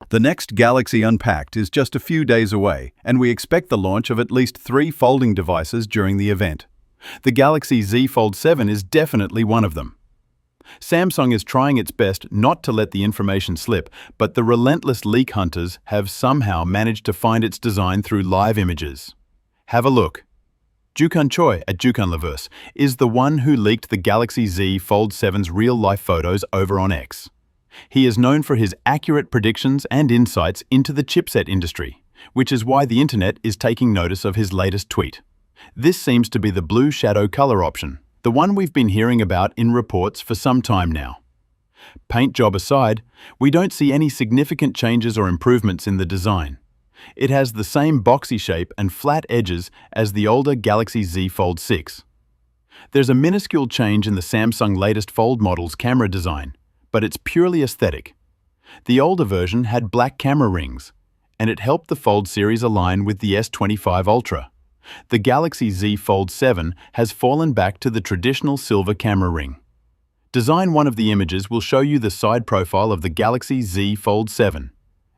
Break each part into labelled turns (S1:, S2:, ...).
S1: The next Galaxy Unpacked is just a few days away, and we expect the launch of at least 3 folding devices during the event. The Galaxy Z Fold 7 is definitely one of them. Samsung is trying its best not to let the information slip, but the relentless leak hunters have somehow managed to find its design through live images. Have a look. Jukun Choi at Jukunlaverse is the one who leaked the Galaxy Z Fold 7's real-life photos over on X. He is known for his accurate predictions and insights into the chipset industry, which is why the internet is taking notice of his latest tweet. This seems to be the blue shadow color option, the one we've been hearing about in reports for some time now. Paint job aside, we don't see any significant changes or improvements in the design. It has the same boxy shape and flat edges as the older Galaxy Z Fold 6. There's a minuscule change in the Samsung latest Fold model's camera design, but it's purely aesthetic. The older version had black camera rings, and it helped the Fold series align with the S25 Ultra. The Galaxy Z Fold 7 has fallen back to the traditional silver camera ring. Design one of the images will show you the side profile of the Galaxy Z Fold 7,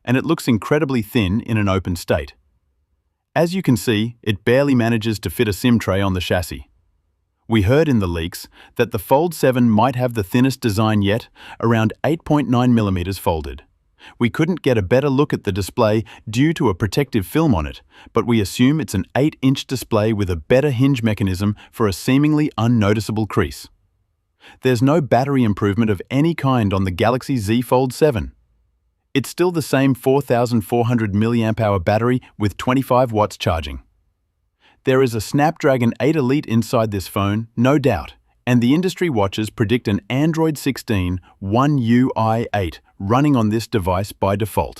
S1: and it looks incredibly thin in an open state. As you can see, it barely manages to fit a SIM tray on the chassis. We heard in the leaks that the Fold 7 might have the thinnest design yet, around 8.9mm folded. We couldn't get a better look at the display due to a protective film on it, but we assume it's an 8-inch display with a better hinge mechanism for a seemingly unnoticeable crease. There's no battery improvement of any kind on the Galaxy Z Fold 7. It's still the same 4,400 mAh battery with 25 watts charging. There is a Snapdragon 8 Elite inside this phone, no doubt, and the industry watchers predict an Android 16 One UI 8 running on this device by default.